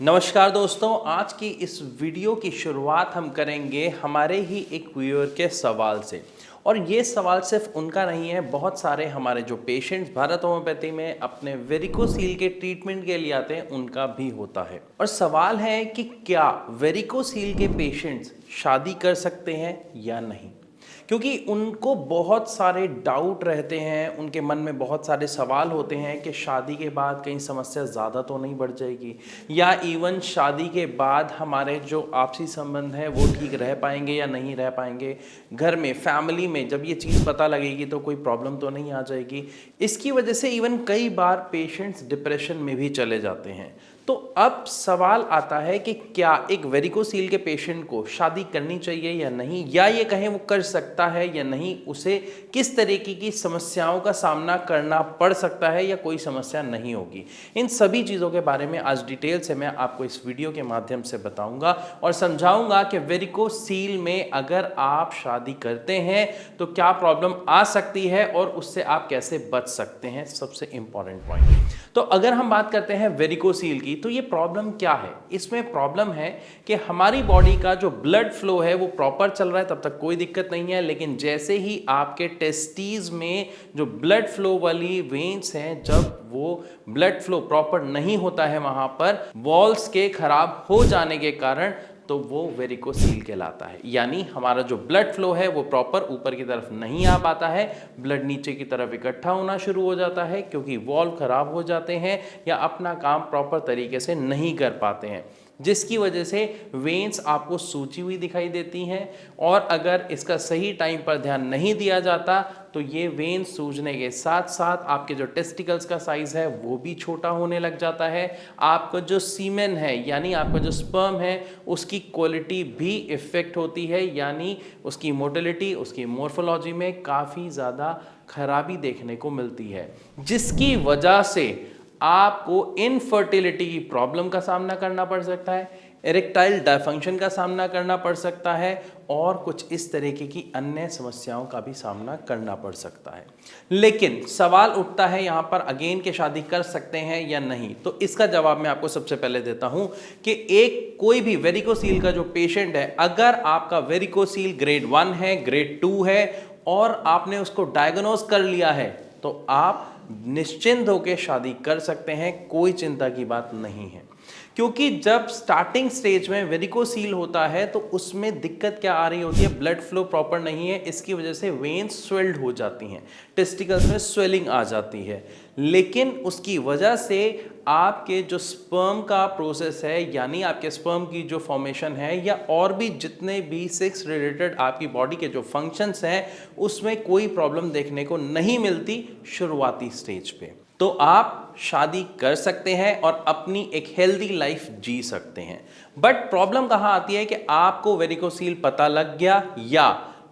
नमस्कार दोस्तों, आज की इस वीडियो की शुरुआत हम करेंगे हमारे ही एक व्यूअर के सवाल से। और ये सवाल सिर्फ उनका नहीं है, बहुत सारे हमारे जो पेशेंट्स भारत होम्योपैथी में अपने वेरिकोसील के ट्रीटमेंट के लिए आते हैं उनका भी होता है। और सवाल है कि क्या वेरिकोसील के पेशेंट्स शादी कर सकते हैं या नहीं, क्योंकि उनको बहुत सारे डाउट रहते हैं, उनके मन में बहुत सारे सवाल होते हैं कि शादी के बाद कहीं समस्या ज़्यादा तो नहीं बढ़ जाएगी, या इवन शादी के बाद हमारे जो आपसी संबंध है वो ठीक रह पाएंगे या नहीं रह पाएंगे, घर में फैमिली में जब ये चीज़ पता लगेगी तो कोई प्रॉब्लम तो नहीं आ जाएगी। इसकी वजह से इवन कई बार पेशेंट्स डिप्रेशन में भी चले जाते हैं। तो अब सवाल आता है कि क्या एक वेरिकोसील के पेशेंट को शादी करनी चाहिए या नहीं, या ये कहें वो कर सकता है या नहीं, उसे किस तरीके की समस्याओं का सामना करना पड़ सकता है या कोई समस्या नहीं होगी। इन सभी चीज़ों के बारे में आज डिटेल से मैं आपको इस वीडियो के माध्यम से बताऊंगा और समझाऊंगा कि वेरिकोसील में अगर आप शादी करते हैं तो क्या प्रॉब्लम आ सकती है और उससे आप कैसे बच सकते हैं, सबसे इंपॉर्टेंट पॉइंट। तो अगर हम बात करते हैं वेरिकोसील की, तो ये प्रॉब्लम क्या है? इसमें प्रॉब्लम है कि हमारी बॉडी का जो ब्लड फ्लो है वो प्रॉपर चल रहा है, तब तक कोई दिक्कत नहीं है, लेकिन जैसे ही आपके टेस्टीज में जो ब्लड फ्लो वाली वेन्स हैं, जब वो ब्लड फ्लो प्रॉपर नहीं होता है, वहां पर वॉल्स के खराब हो जाने के कारण तो वो वेरिकोसील कहलाता है। यानी हमारा जो ब्लड फ्लो है वो प्रॉपर ऊपर की तरफ नहीं आ पाता है, ब्लड नीचे की तरफ इकट्ठा होना शुरू हो जाता है क्योंकि वॉल्व खराब हो जाते हैं या अपना काम प्रॉपर तरीके से नहीं कर पाते हैं, जिसकी वजह से वेन्स आपको सूजी हुई दिखाई देती हैं। और अगर इसका सही टाइम पर ध्यान नहीं दिया जाता तो ये वेन्स सूजने के साथ साथ आपके जो टेस्टिकल्स का साइज है वो भी छोटा होने लग जाता है। आपका जो सीमेन है यानी आपका जो स्पर्म है उसकी क्वालिटी भी इफेक्ट होती है, यानी उसकी मोटिलिटी, उसकी मोर्फोलॉजी में काफ़ी ज़्यादा खराबी देखने को मिलती है, जिसकी वजह से आपको इनफर्टिलिटी की प्रॉब्लम का सामना करना पड़ सकता है, इरेक्टाइल डायफंक्शन का सामना करना पड़ सकता है और कुछ इस तरीके की अन्य समस्याओं का भी सामना करना पड़ सकता है। लेकिन सवाल उठता है यहाँ पर अगेन कि शादी कर सकते हैं या नहीं। तो इसका जवाब मैं आपको सबसे पहले देता हूँ कि एक कोई भी वेरिकोसील का जो पेशेंट है, अगर आपका वेरिकोसील ग्रेड 1 है, ग्रेड 2 है और आपने उसको डायग्नोज कर लिया है, तो आप निश्चिंत होकर शादी कर सकते हैं, कोई चिंता की बात नहीं है। क्योंकि जब स्टार्टिंग स्टेज में वेरिकोसील होता है तो उसमें दिक्कत क्या आ रही होती है, ब्लड फ्लो प्रॉपर नहीं है, इसकी वजह से वेन्स स्वेल्ड हो जाती हैं, टेस्टिकल्स में स्वेलिंग आ जाती है। लेकिन उसकी वजह से आपके जो स्पर्म का प्रोसेस है, यानी आपके स्पर्म की जो फॉर्मेशन है या और भी जितने भी सेक्स रिलेटेड आपकी बॉडी के जो फंक्शंस हैं, उसमें कोई प्रॉब्लम देखने को नहीं मिलती शुरुआती स्टेज पे। तो आप शादी कर सकते हैं और अपनी एक हेल्दी लाइफ जी सकते हैं। बट प्रॉब्लम कहाँ आती है कि आपको वेरिकोसील पता लग गया या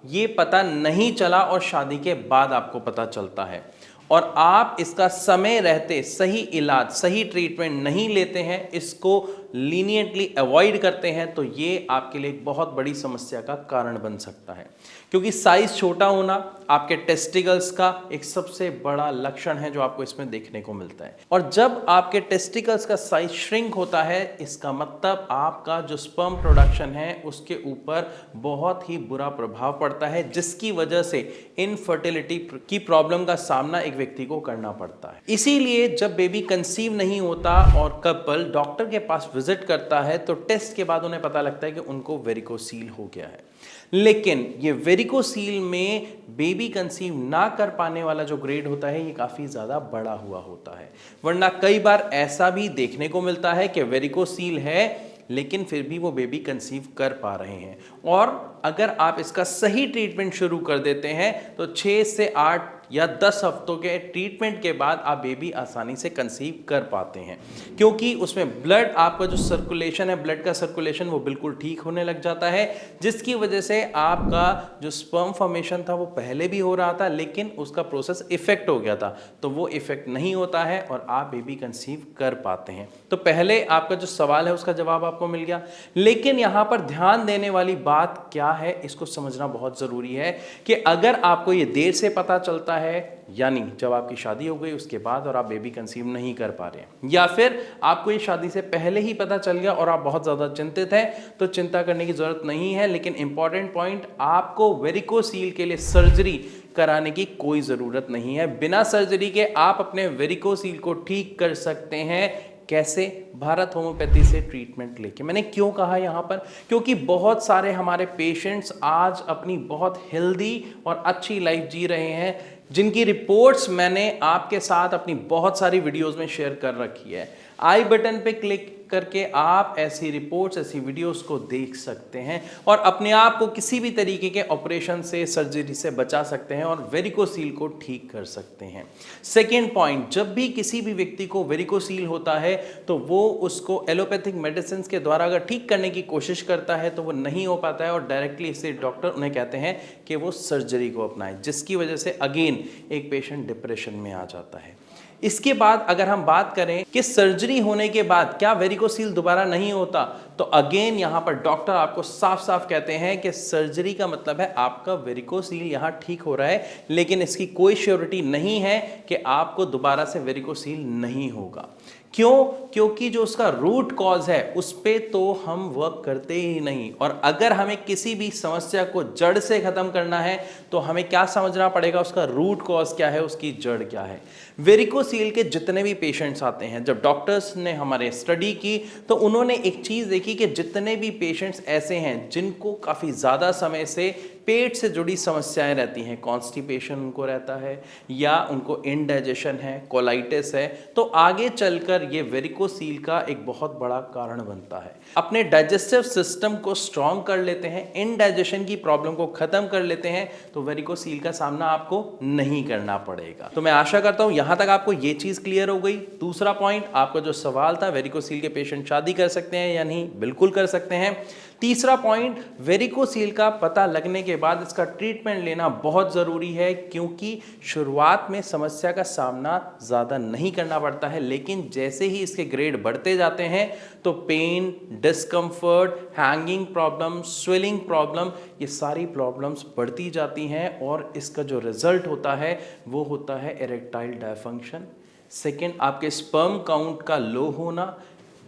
ये पता नहीं चला और शादी के बाद आपको पता चलता है और आप इसका समय रहते सही इलाज, सही ट्रीटमेंट नहीं लेते हैं, इसको लीनियंटली अवॉइड करते हैं, तो ये आपके लिए एक बहुत बड़ी समस्या का कारण बन सकता है। क्योंकि साइज छोटा होना आपके टेस्टिकल्स का एक सबसे बड़ा लक्षण है जो आपको इसमें देखने को मिलता है। और जब आपके टेस्टिकल्स का साइज श्रिंक होता है, इसका मतलब आपका जो स्पर्म प्रोडक्शन है उसके ऊपर बहुत ही बुरा प्रभाव पड़ता है, जिसकी वजह से इनफर्टिलिटी की प्रॉब्लम का सामना एक व्यक्ति को करना पड़ता है। इसीलिए जब बेबी कंसीव नहीं होता और कपल डॉक्टर के पास विजिट करता है तो टेस्ट के बाद उन्हें पता लगता है कि उनको वेरिकोसील हो गया है। लेकिन ये वेरिकोसील में बेबी कंसीव ना कर पाने वाला जो ग्रेड होता है ये काफ़ी ज़्यादा बड़ा हुआ होता है, वरना कई बार ऐसा भी देखने को मिलता है कि वेरिकोसील है लेकिन फिर भी वो बेबी कंसीव कर पा रहे हैं। और अगर आप इसका सही ट्रीटमेंट शुरू कर देते हैं तो 6 से 8 या 10 हफ्तों के ट्रीटमेंट के बाद आप बेबी आसानी से कंसीव कर पाते हैं, क्योंकि उसमें ब्लड, आपका जो सर्कुलेशन है, ब्लड का सर्कुलेशन वो बिल्कुल ठीक होने लग जाता है, जिसकी वजह से आपका जो स्पर्म फॉर्मेशन था वो पहले भी हो रहा था लेकिन उसका प्रोसेस इफेक्ट हो गया था, तो वो इफेक्ट नहीं होता है और आप बेबी कंसीव कर पाते हैं। तो पहले आपका जो सवाल है उसका जवाब आपको मिल गया। लेकिन यहाँ पर ध्यान देने वाली बात क्या क्या है इसको समझना बहुत ज़रूरी है कि अगर आपको ये देर से पता चलता है, यानी जब आपकी शादी हो गई उसके बाद और आप बेबी कंसीव नहीं कर पा रहे हैं, या फिर आपको ये शादी से पहले ही पता चल गया और आप बहुत ज़्यादा चिंतित हैं, तो चिंता करने की ज़रूरत नहीं है। लेकिन इंपॉर्टेंट पॉइंट, आपको वेरिकोसील के लिए सर्जरी कराने की कोई ज़रूरत नहीं है। बिना सर्जरी के आप अपने वेरिकोसील को ठीक कर सकते हैं। कैसे? भारत होम्योपैथी से ट्रीटमेंट लेके। मैंने क्यों कहा यहाँ पर? क्योंकि बहुत सारे हमारे पेशेंट्स आज अपनी बहुत हेल्दी और अच्छी लाइफ जी रहे हैं, जिनकी रिपोर्ट्स मैंने आपके साथ अपनी बहुत सारी वीडियोस में शेयर कर रखी है। आई बटन पे क्लिक करके आप ऐसी रिपोर्ट्स, ऐसी वीडियोस को देख सकते हैं और अपने आप को किसी भी तरीके के ऑपरेशन से, सर्जरी से बचा सकते हैं और वेरिकोसील को ठीक कर सकते हैं। सेकेंड पॉइंट, जब भी किसी भी व्यक्ति को वेरिकोसील होता है तो वो उसको एलोपैथिक मेडिसिन के द्वारा अगर ठीक करने की कोशिश करता है तो वो नहीं हो पाता है और डायरेक्टली इससे डॉक्टर उन्हें कहते हैं कि वो सर्जरी को अपनाएं, जिसकी वजह से अगेन एक पेशेंट डिप्रेशन में आ जाता है। इसके बाद अगर हम बात करें कि सर्जरी होने के बाद क्या वेरिकोसील दोबारा नहीं होता, तो अगेन यहां पर डॉक्टर आपको साफ साफ कहते हैं कि सर्जरी का मतलब है आपका वेरिकोसील यहां ठीक हो रहा है, लेकिन इसकी कोई श्योरिटी नहीं है कि आपको दोबारा से वेरिकोसील नहीं होगा। क्यों? क्योंकि जो उसका रूट कॉज है उस पे तो हम वर्क करते ही नहीं, और अगर हमें किसी भी समस्या को जड़ से खत्म करना है तो हमें क्या समझना पड़ेगा, उसका रूट कॉज क्या है, उसकी जड़ क्या है। वेरिकोसील के जितने भी पेशेंट्स आते हैं, जब डॉक्टर्स ने हमारे स्टडी की तो उन्होंने एक चीज देखी कि जितने भी पेशेंट्स ऐसे हैं जिनको काफी ज्यादा समय से पेट से जुड़ी समस्याएं रहती हैं, कॉन्स्टिपेशन उनको रहता है या उनको इनडाइजेशन है, कोलाइटिस है, तो आगे चलकर ये वेरिकोसील का एक बहुत बड़ा कारण बनता है। अपने डाइजेस्टिव सिस्टम को स्ट्रॉन्ग कर लेते हैं, इनडाइजेशन की प्रॉब्लम को खत्म कर लेते हैं, तो वेरिकोसील का सामना आपको नहीं करना पड़ेगा। तो मैं आशा करता हूं यहां तक आपको ये चीज क्लियर हो गई। दूसरा पॉइंट, आपका जो सवाल था, वेरिकोसील के पेशेंट शादी कर सकते हैं या नहीं, बिल्कुल कर सकते हैं। तीसरा पॉइंट, वेरिकोसील का पता लगने के बाद इसका ट्रीटमेंट लेना बहुत ज़रूरी है, क्योंकि शुरुआत में समस्या का सामना ज़्यादा नहीं करना पड़ता है, लेकिन जैसे ही इसके ग्रेड बढ़ते जाते हैं तो pain, discomfort, hanging problem, swelling problem, ये सारी प्रॉब्लम्स बढ़ती जाती हैं और इसका जो रिजल्ट होता है वो होता है इरेक्टाइल डायफंक्शन। सेकेंड, आपके स्पर्म काउंट का लो होना।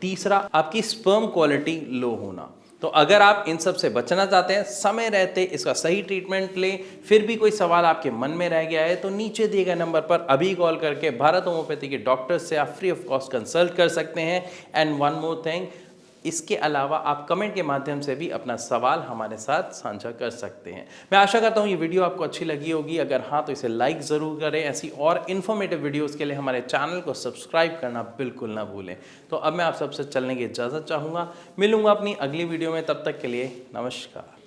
तीसरा, आपकी स्पर्म क्वालिटी लो होना। तो अगर आप इन सब से बचना चाहते हैं, समय रहते इसका सही ट्रीटमेंट लें, फिर भी कोई सवाल आपके मन में रह गया है तो नीचे दिए गए नंबर पर अभी कॉल करके भारत होम्योपैथी के डॉक्टर से आप फ्री ऑफ कॉस्ट कंसल्ट कर सकते हैं। एंड वन मोर थिंग, इसके अलावा आप कमेंट के माध्यम से भी अपना सवाल हमारे साथ साझा कर सकते हैं। मैं आशा करता हूँ ये वीडियो आपको अच्छी लगी होगी। अगर हाँ तो इसे लाइक ज़रूर करें। ऐसी और इन्फॉर्मेटिव वीडियोस के लिए हमारे चैनल को सब्सक्राइब करना बिल्कुल ना भूलें। तो अब मैं आप सबसे चलने की इजाज़त चाहूँगा। मिलूँगा अपनी अगली वीडियो में, तब तक के लिए नमस्कार।